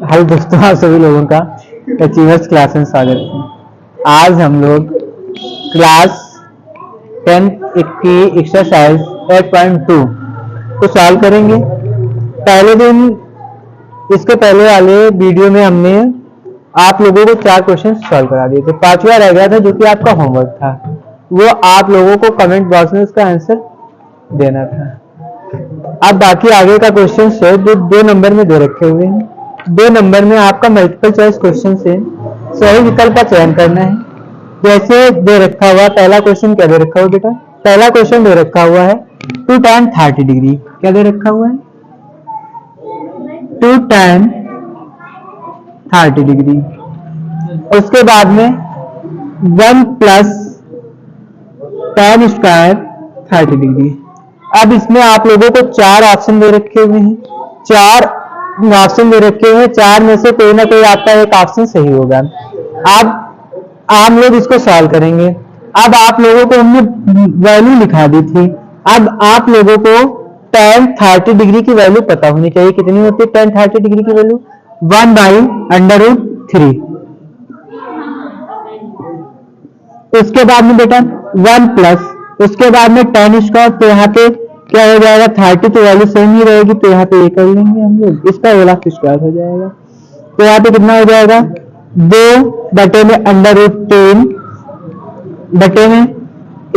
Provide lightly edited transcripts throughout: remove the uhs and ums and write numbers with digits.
Hello दोस्तों, आप सभी लोगों का अचीवर्स क्लास में स्वागत है। आज हम लोग क्लास 10 की एक्सरसाइज 8.2 को सॉल्व करेंगे। पहले दिन इसके पहले वाले वीडियो में हमने आप लोगों को 4 क्वेश्चन सॉल्व करा दिए थे। 5वां रह गया था जो कि आपका होमवर्क था। वो आप लोगों को कमेंट बॉक्स में उसका आंसर देना था। अब बाकी आगे का क्वेश्चन है जो 2 नंबर में दे रखे हुए हैं। 2 नंबर में आपका मल्टीपल चॉइस क्वेश्चन से सही विकल्प का चयन करना है। जैसे दे रखा हुआ पहला क्वेश्चन, क्या दे रखा हुआ बेटा? पहला क्वेश्चन दे रखा हुआ है 2 tan 30 डिग्री। क्या दे रखा हुआ है? 2 tan 30 डिग्री। उसके बाद में 1 प्लस tan स्क्वायर 30 डिग्री। अब इसमें आप लोगों को 4 ऑप्शन दे रखे हुए हैं। 4 ऑप्शन दे रखे हुए हैं, 4 में से कोई ना कोई आपका एक ऑप्शन सही होगा। अब आप लोग इसको सॉल्व करेंगे। अब आप लोगों को हमने वैल्यू लिखा दी थी। अब आप लोगों को tan 30 डिग्री की वैल्यू पता होनी चाहिए। कितनी होती है tan 30 डिग्री की वैल्यू? 1/√3। उसके बाद में बेटा 1 प्लस, उसके बाद में tan स्क्वायर। तो यहाँ पे क्या हो जाएगा? 30 तो वैल्यू सेम ही रहेगी, तो यहाँ पे ये कर लेंगे हम लोग, इसका होल स्क्वायर हो जाएगा। तो यहाँ पे कितना हो जाएगा? 2 बटे में √3 बटे में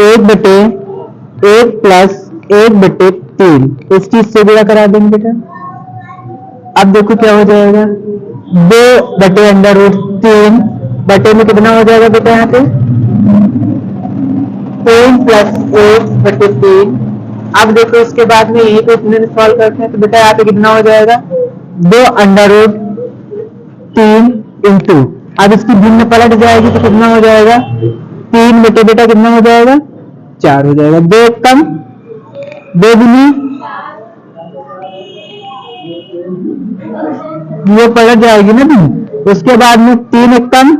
1 बटे 1 प्लस 1 बटे 3। इसकी इससे गुणा करा देंगे बेटा। अब देखो क्या हो जाएगा? 2 बटे √3 बटे में कितना हो जाएगा बेटा? यहाँ पे 3 प्लस 1 बटे 3। अब देखो इसके बाद में यही पे इतने सॉल्व करते हैं तो बेटा यहाँ पे कितना हो जाएगा? 2√3 इंटू, अब इसकी भिन्न पलट जाएगी तो कितना हो जाएगा? 3 बटे बेटा कितना हो जाएगा? 4 हो जाएगा। 2 कम 2 दूनी, ये पलट जाएगी ना तुम। उसके बाद में 3 कम,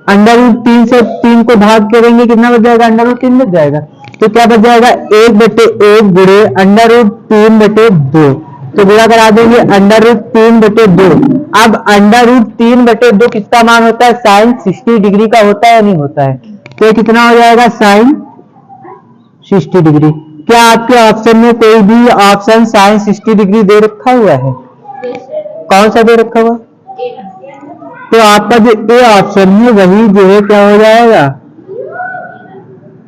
√3 से 3 को भाग करेंगे, कितना बच जाएगा? √3 बच जाएगा। तो क्या बच जाएगा? 1 बटे 1 गुणे √3 बटे 2। तो गुणा करा देंगे √3 बटे 2। अब √3 बटे 2 किसका मान होता है? साइन 60 डिग्री का होता है या नहीं होता है? तो कितना हो जाएगा? Sine 60 degree. क्या आपके ऑप्शन में कोई भी ऑप्शन साइन 60 डिग्री दे रखा हुआ है? कौन सा दे रखा हुआ? तो आपका जो ए ऑप्शन है वही जो है क्या हो जाएगा?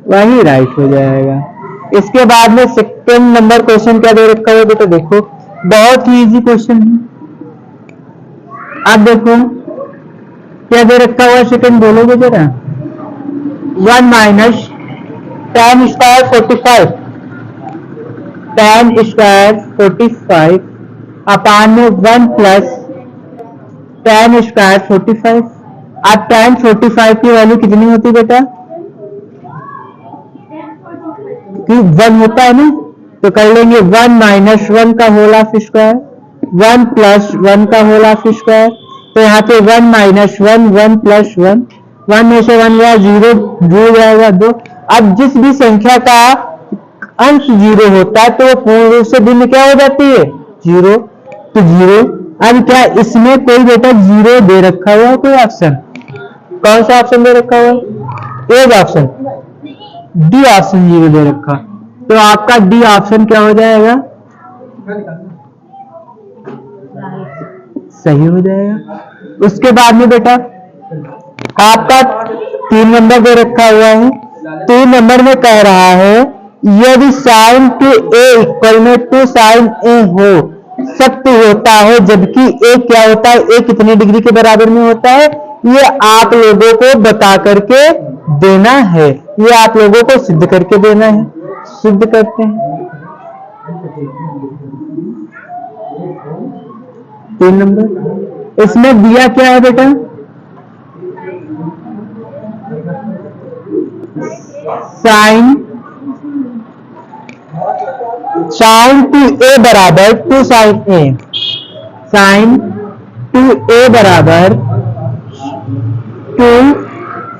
वही राइट हो जाएगा। इसके बाद में सेकंड नंबर क्वेश्चन क्या दे रखा है बेटा? देखो बहुत ही इजी क्वेश्चन है। अब देखो क्या दे रखा हुआ सेकंड, बोलोगे जरा? 1 minus tan square 45, tan square 45 अपान में 1 प्लस tan स्क्वायर 45। अब tan 45 की वैल्यू कितनी होती है बेटा? कि 1 होता है ना, तो कर लेंगे 1 माइनस 1 का होल स्क्वायर, 1 प्लस 1 का होल स्क्वायर। तो यहाँ पे 1 माइनस 1, 1 प्लस 1, 1 में से 1 गया 0, जुड़ जाएगा 2। अब जिस भी संख्या का अंश 0 होता है तो वो पूर्ण रूप से भिन्न क्या हो जाती है? 0। तो 0। अब क्या इसमें कोई बेटा 0 दे रखा हुआ है? कोई ऑप्शन? कौन सा ऑप्शन दे रखा हुआ है? एक ऑप्शन, डी ऑप्शन 0 दे रखा। तो आपका डी ऑप्शन क्या हो जाएगा? सही हो जाएगा। उसके बाद में बेटा आपका 3 नंबर दे रखा हुआ है। 3 नंबर में कह रहा है यदि sin 2a इक्वल में 2 sin a हो सत्य होता है, जबकि a क्या होता है? a कितनी डिग्री के बराबर में होता है? ये आप लोगों को बता करके देना है। ये आप लोगों को सिद्ध करके देना है। सिद्ध करते हैं। 3 नंबर इसमें दिया क्या है बेटा? साइन 2a बराबर 2 sin a, साइन 2a बराबर 2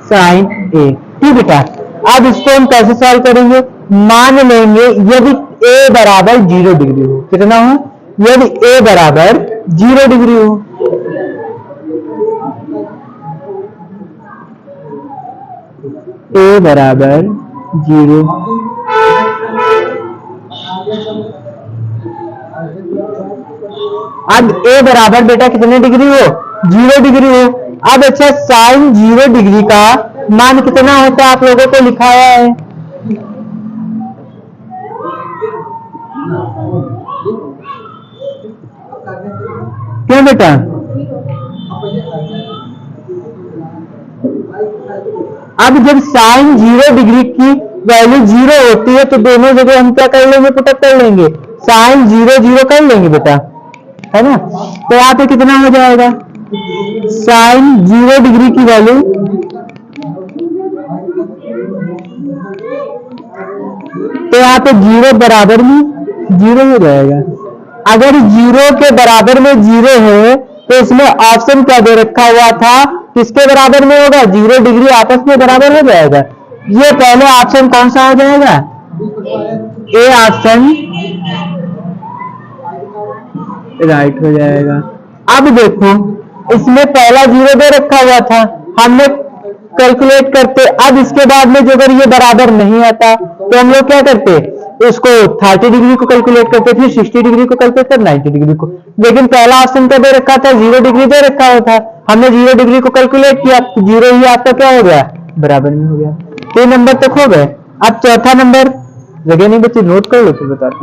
sin a। ठीक बेटा। अब इसको हम कैसे सॉल्व करेंगे? मान लेंगे यदि a बराबर 0 डिग्री हो। कितना हो? यदि a बराबर 0 डिग्री हो ए बराबर 0। अब ए बराबर बेटा कितने डिग्री हो? 0 डिग्री हो। अब अच्छा साइन 0 डिग्री का मान कितना होता है आप लोगों को लिखाया है? क्यों बेटा? अब जब साइन 0 डिग्री की वैल्यू 0 होती है तो दोनों जगह हम क्या कर लेंगे? पुटअप कर लेंगे, साइन 0 0 कर लेंगे बेटा, है ना। तो यहाँ पे कितना हो जाएगा? साइन 0 डिग्री की वैल्यू तो यहाँ पे 0 बराबर में 0 हो जाएगा। अगर 0 के बराबर में 0 है तो इसमें ऑप्शन क्या दे रखा हुआ था? किसके बराबर में होगा? 0 डिग्री आपस में बराबर हो जाएगा। ये पहले ऑप्शन कौन सा हो जाएगा? ए ऑप्शन राइट हो जाएगा। अब देखो इसमें पहला 0 दे रखा हुआ था, हमने कैलकुलेट करते, अब इसके बाद में जो अगर ये बराबर नहीं आता तो हम लोग क्या करते? इसको 30 डिग्री को कैलकुलेट करते, फिर 60 डिग्री को करते, फिर 90 डिग्री को। लेकिन पहला ऑप्शन क्या दे रखा था? 0 डिग्री दे रखा हुआ था, हमने 0 डिग्री को कैलकुलेट किया, 0 ही आपका क्या हो गया? बराबर में हो गया। 3 नंबर तक हो गए। अब चौथा नंबर, जगह नहीं बच्चे, नोट कर लो फिर बताते हैं।